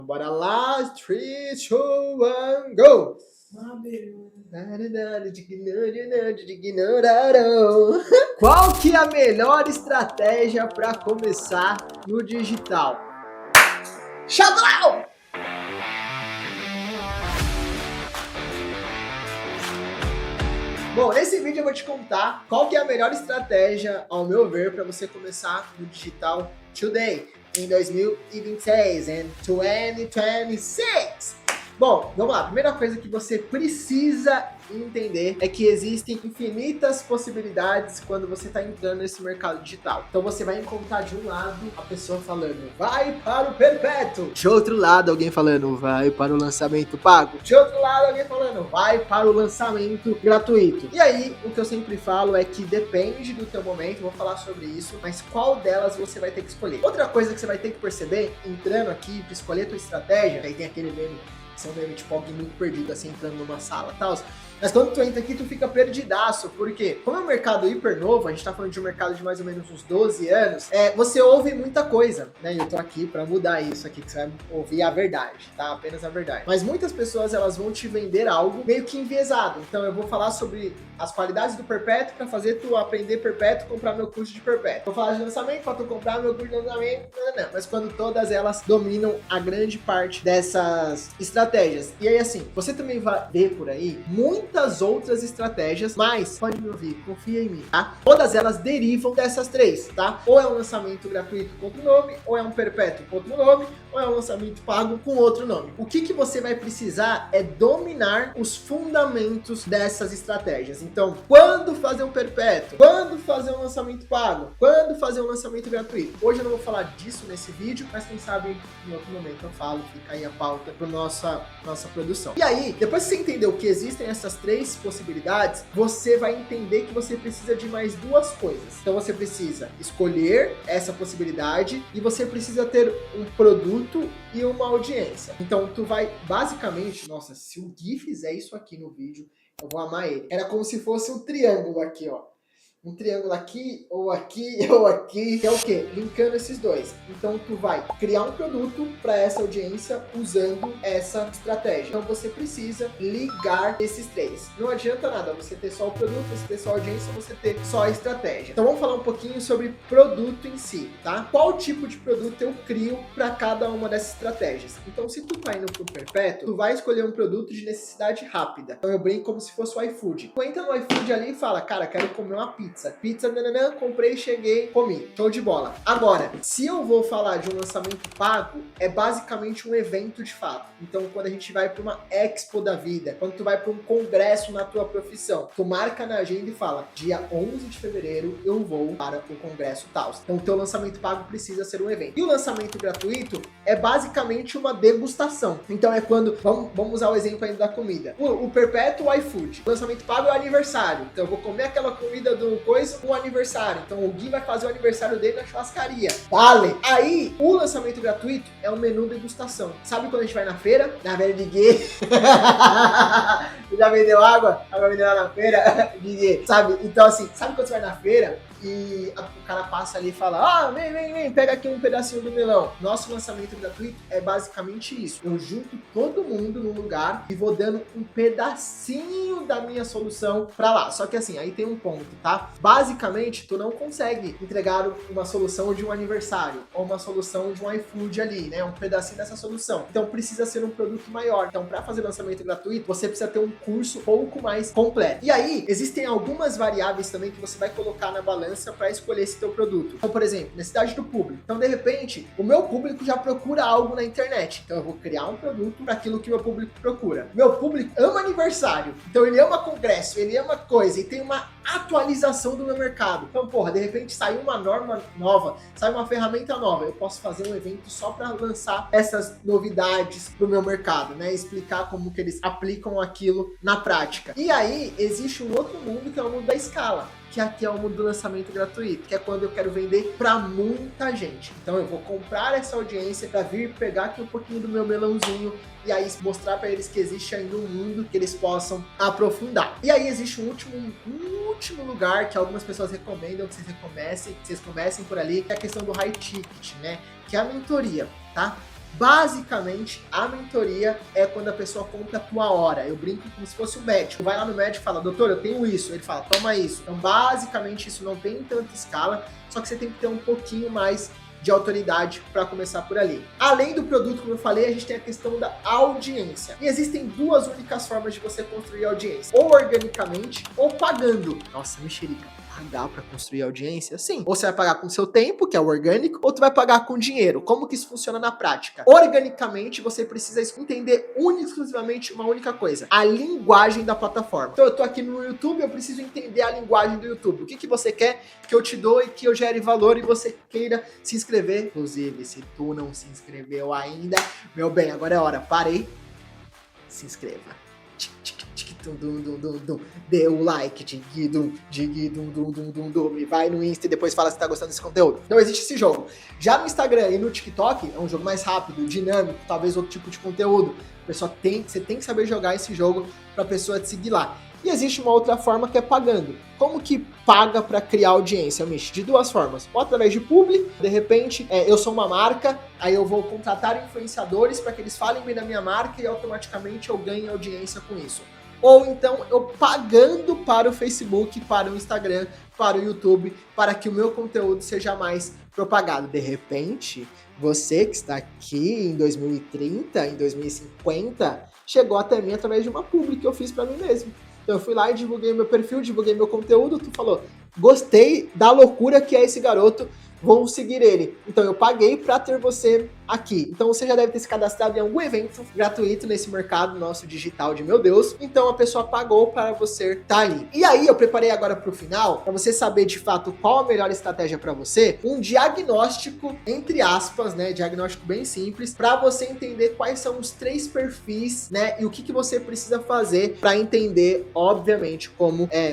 Bora lá, 3, 2, 1, go! Qual que é a melhor estratégia para começar no digital? Xadrão! Bom, nesse vídeo eu vou te contar qual que é a melhor estratégia, ao meu ver, para você começar no digital today, em 2026, em 2026. Bom, vamos lá. A primeira coisa que você precisa entender é que existem infinitas possibilidades quando você está entrando nesse mercado digital. Então você vai encontrar de um lado a pessoa falando, vai para o perpétuo. De outro lado, alguém falando, vai para o lançamento pago. De outro lado, alguém falando, vai para o lançamento gratuito. E aí, o que eu sempre falo é que depende do teu momento, vou falar sobre isso, mas qual delas você vai ter que escolher. Outra coisa que você vai ter que perceber, entrando aqui para escolher a tua estratégia, aí tem aquele meme, são meme tipo alguém muito perdido, assim, entrando numa sala e tal. Mas quando tu entra aqui, tu fica perdidaço, porque como é um mercado hiper novo, a gente tá falando de um mercado de mais ou menos uns 12 anos, você ouve muita coisa, né? E eu tô aqui pra mudar isso aqui, que você vai ouvir a verdade, tá? Apenas a verdade. Mas muitas pessoas, elas vão te vender algo meio que enviesado. Então eu vou falar sobre as qualidades do perpétuo pra fazer tu aprender perpétuo, comprar meu curso de perpétuo. Vou falar de lançamento pra tu comprar meu curso de lançamento, não. Mas quando todas elas dominam a grande parte dessas estratégias. E aí assim, você também vai ver por aí muitas outras estratégias, mas pode me ouvir, confia em mim, tá? Todas elas derivam dessas três, tá? Ou é um lançamento gratuito com outro nome, ou é um perpétuo com outro nome, ou é um lançamento pago com outro nome. O que você vai precisar é dominar os fundamentos dessas estratégias. Então, quando fazer um perpétuo? Quando fazer um lançamento pago? Quando fazer um lançamento gratuito? Hoje eu não vou falar disso nesse vídeo, mas quem sabe em outro momento eu falo, fica aí a pauta para nossa produção. E aí, depois que você entendeu que existem essas três possibilidades, você vai entender que você precisa de mais duas coisas. Então você precisa escolher essa possibilidade e você precisa ter um produto e uma audiência. Então tu vai basicamente, nossa, se o Gui fizer isso aqui no vídeo, eu vou amar ele. Era como se fosse um triângulo aqui, ó. Um triângulo aqui, ou aqui, ou aqui, que é o quê? Linkando esses dois. Então, tu vai criar um produto para essa audiência usando essa estratégia. Então, você precisa ligar esses três. Não adianta nada você ter só o produto, você ter só a audiência, você ter só a estratégia. Então, vamos falar um pouquinho sobre produto em si, tá? Qual tipo de produto eu crio para cada uma dessas estratégias? Então, se tu tá indo pro perpétuo, tu vai escolher um produto de necessidade rápida. Então, eu brinco como se fosse o iFood. Tu entra no iFood ali e fala, cara, quero comer uma pizza. Pizza, comprei, cheguei, comi. Show de bola. Agora, se eu vou falar de um lançamento pago, é basicamente um evento de fato. Então, quando a gente vai para uma expo da vida, quando tu vai para um congresso na tua profissão, tu marca na agenda e fala, dia 11 de fevereiro eu vou para o congresso tal. Então, o teu lançamento pago precisa ser um evento. E o lançamento gratuito é basicamente uma degustação. Então, é quando, vamos usar o exemplo ainda da comida. O perpétuo, o iFood. O lançamento pago é o aniversário. Então, eu vou comer aquela comida do coisa com o aniversário. Então o Gui vai fazer o aniversário dele na churrascaria. Vale! Aí, o lançamento gratuito é um menu degustação. Sabe quando a gente vai na feira? Na feira de Gui. Já vendeu água? Água vendeu lá na feira? Gui. Sabe? Então assim, sabe quando você vai na feira e o cara passa ali e fala, vem, pega aqui um pedacinho do melão. Nosso lançamento gratuito é basicamente isso. Eu junto todo mundo num lugar e vou dando um pedacinho da minha solução pra lá. Só que assim, aí tem um ponto, tá? Basicamente, tu não consegue entregar uma solução de um aniversário ou uma solução de um iFood ali, né? Um pedacinho dessa solução. Então precisa ser um produto maior. Então pra fazer lançamento gratuito, você precisa ter um curso um pouco mais completo. E aí, existem algumas variáveis também que você vai colocar na balança para escolher esse teu produto. Então, por exemplo, necessidade do público. Então, de repente, o meu público já procura algo na internet. Então, eu vou criar um produto para aquilo que o meu público procura. Meu público ama aniversário. Então, ele ama congresso, ele ama coisa e tem uma atualização do meu mercado. Então, porra, de repente saiu uma norma nova, saiu uma ferramenta nova. Eu posso fazer um evento só para lançar essas novidades pro meu mercado, né? Explicar como que eles aplicam aquilo na prática. E aí, existe um outro mundo que é o mundo da escala. Que aqui é o mundo do lançamento gratuito, que é quando eu quero vender para muita gente. Então eu vou comprar essa audiência para vir pegar aqui um pouquinho do meu melãozinho e aí mostrar para eles que existe ainda um mundo que eles possam aprofundar. E aí existe um último lugar que algumas pessoas recomendam que vocês comecem por ali, que é a questão do high ticket, né? Que é a mentoria, tá? Basicamente, a mentoria é quando a pessoa compra a tua hora. Eu brinco como se fosse um médico. Vai lá no médico e fala, doutor, eu tenho isso. Ele fala, toma isso. Então, basicamente, isso não tem tanta escala, só que você tem que ter um pouquinho mais de autoridade para começar por ali. Além do produto, como eu falei, a gente tem a questão da audiência. E existem duas únicas formas de você construir audiência. Ou organicamente, ou pagando. Nossa, mexerica. Pagar para construir audiência? Sim. Ou você vai pagar com seu tempo, que é o orgânico, ou tu vai pagar com dinheiro. Como que isso funciona na prática? Organicamente, você precisa entender única e exclusivamente uma única coisa: a linguagem da plataforma. Então eu tô aqui no YouTube, eu preciso entender a linguagem do YouTube. O que você quer que eu te dou e que eu gere valor e você queira se inscrever? Inclusive, se tu não se inscreveu ainda, meu bem, agora é hora. Parei. Se inscreva. Dê o like, me vai no Insta e depois fala se tá gostando desse conteúdo. Então existe esse jogo. Já no Instagram e no TikTok, é um jogo mais rápido, dinâmico, talvez outro tipo de conteúdo. Você tem que saber jogar esse jogo pra pessoa te seguir lá. E existe uma outra forma que é pagando. Como que paga para criar audiência, Mish? De duas formas. Ou através de publi, de repente, eu sou uma marca, aí eu vou contratar influenciadores para que eles falem bem da minha marca e automaticamente eu ganho audiência com isso. Ou então eu pagando para o Facebook, para o Instagram, para o YouTube, para que o meu conteúdo seja mais propagado. De repente, você que está aqui em 2030, em 2050, chegou até mim através de uma publi que eu fiz para mim mesmo. Então eu fui lá e divulguei meu perfil, divulguei meu conteúdo, tu falou, gostei da loucura que é esse garoto, vou seguir ele. Então eu paguei para ter você aqui. Então você já deve ter se cadastrado em algum evento gratuito nesse mercado nosso digital de meu Deus. Então a pessoa pagou para você estar ali. E aí eu preparei agora para o final, para você saber de fato qual a melhor estratégia para você, um diagnóstico, entre aspas, né, diagnóstico bem simples, para você entender quais são os 3 perfis, né, e o que você precisa fazer para entender, obviamente,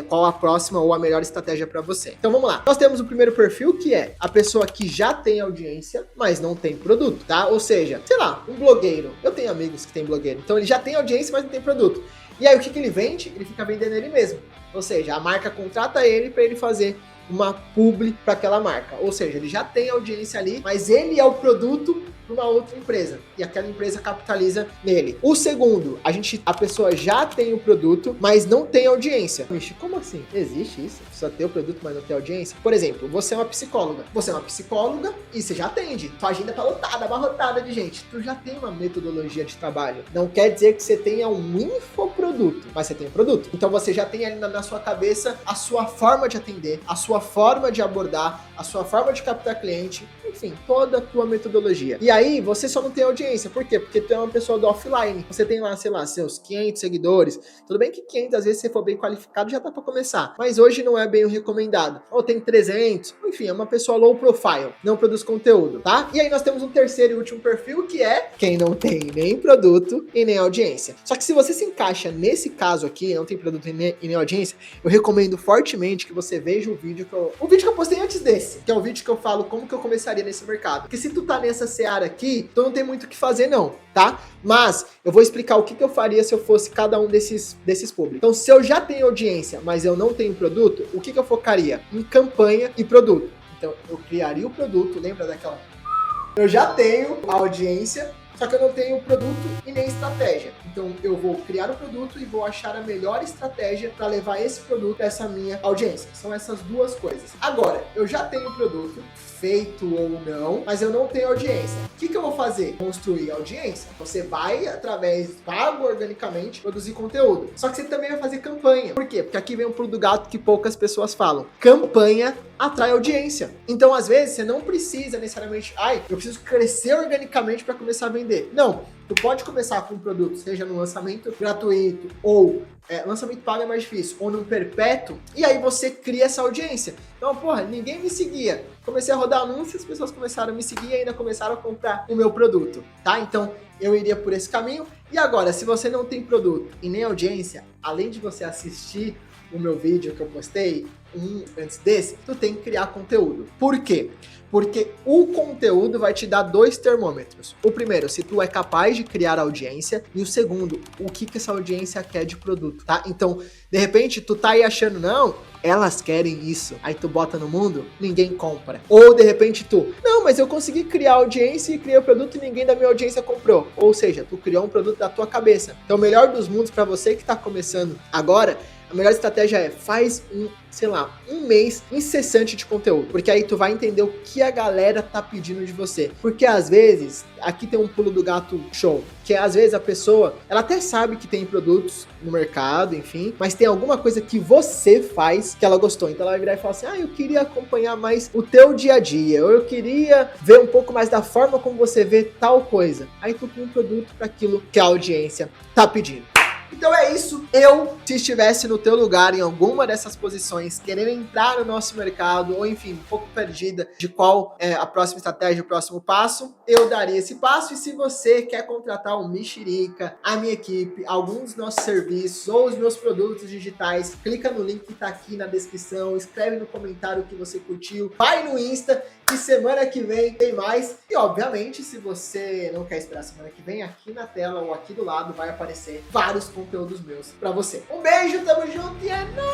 qual a próxima ou a melhor estratégia para você. Então vamos lá. Nós temos o primeiro perfil, que é a pessoa que já tem audiência, mas não tem produto, tá? Ou seja, sei lá, um blogueiro. Eu tenho amigos que têm blogueiro, então ele já tem audiência, mas não tem produto. E aí o que ele vende? Ele fica vendendo ele mesmo. Ou seja, a marca contrata ele para ele fazer uma publi para aquela marca. Ou seja, ele já tem audiência ali, mas ele é o produto para uma outra empresa e aquela empresa capitaliza nele. O segundo, a pessoa já tem o produto, mas não tem audiência. Vixe, como assim? Existe isso? Só ter o produto, mas não ter audiência? Por exemplo, você é uma psicóloga. Você é uma psicóloga e você já atende. Sua agenda tá lotada, abarrotada de gente. Tu já tem uma metodologia de trabalho. Não quer dizer que você tenha um infoproduto, mas você tem um produto. Então você já tem ali na sua cabeça a sua forma de atender, a sua forma de abordar, a sua forma de captar cliente, enfim, toda a tua metodologia. E aí, você só não tem audiência. Por quê? Porque tu é uma pessoa do offline. Você tem lá, sei lá, seus 500 seguidores. Tudo bem que 500, às vezes, se for bem qualificado, já dá pra começar. Mas hoje não é bem o recomendado. Ou tem 300. Enfim, é uma pessoa low profile. Não produz conteúdo, tá? E aí nós temos um terceiro e último perfil, que é quem não tem nem produto e nem audiência. Só que se você se encaixa nesse caso aqui, não tem produto e nem audiência, eu recomendo fortemente que você veja o vídeo que eu postei antes desse, que é o vídeo que eu falo como que eu começaria nesse mercado. Porque se tu tá nessa seara aqui, tu não tem muito o que fazer não, tá? Mas eu vou explicar o que eu faria se eu fosse cada um desses públicos. Então, se eu já tenho audiência, mas eu não tenho produto, o que eu focaria? Em campanha e produto. Então, eu criaria o produto, lembra daquela... Eu já tenho a audiência, só que eu não tenho produto e nem estratégia. Então eu vou criar o produto e vou achar a melhor estratégia para levar esse produto a essa minha audiência. São essas duas coisas. Agora, eu já tenho o produto, feito ou não, mas eu não tenho audiência. O que eu vou fazer? Construir audiência. Você vai, pago organicamente, produzir conteúdo. Só que você também vai fazer campanha. Por quê? Porque aqui vem um pulo do gato que poucas pessoas falam. Campanha atrai audiência. Então, às vezes, você não precisa necessariamente, eu preciso crescer organicamente para começar a vender. Não. Tu pode começar com um produto, seja no lançamento gratuito ou lançamento pago é mais difícil, ou num perpétuo, e aí você cria essa audiência. Então, ninguém me seguia. Comecei a rodar anúncios, as pessoas começaram a me seguir e ainda começaram a comprar o meu produto, tá? Então, eu iria por esse caminho. E agora, se você não tem produto e nem audiência, além de você assistir o meu vídeo que eu postei, antes desse, tu tem que criar conteúdo. Por quê? Porque o conteúdo vai te dar 2 termômetros. O primeiro, se tu é capaz de criar audiência, e o segundo, o que essa audiência quer de produto, tá? Então, de repente, tu tá aí achando, não, elas querem isso. Aí tu bota no mundo, ninguém compra. Ou de repente não, mas eu consegui criar audiência e criei o produto e ninguém da minha audiência comprou. Ou seja, tu criou um produto da tua cabeça. Então, o melhor dos mundos para você que tá começando agora, a melhor estratégia é faz um mês incessante de conteúdo, porque aí tu vai entender o que a galera tá pedindo de você. Porque às vezes, aqui tem um pulo do gato show, que às vezes a pessoa, ela até sabe que tem produtos no mercado, enfim, mas tem alguma coisa que você faz que ela gostou. Então ela vai virar e falar assim, eu queria acompanhar mais o teu dia a dia, ou eu queria ver um pouco mais da forma como você vê tal coisa. Aí tu cria um produto para aquilo que a audiência tá pedindo. Então é isso, se estivesse no teu lugar em alguma dessas posições, querendo entrar no nosso mercado, ou enfim, um pouco perdida de qual é a próxima estratégia, o próximo passo, eu daria esse passo. E se você quer contratar o Mexerica, a minha equipe, alguns dos nossos serviços ou os meus produtos digitais, clica no link que tá aqui na descrição, escreve no comentário o que você curtiu, vai no Insta, e semana que vem tem mais. E obviamente, se você não quer esperar semana que vem, aqui na tela ou aqui do lado vai aparecer vários conteúdos meus pra você. Um beijo, tamo junto e é nóis!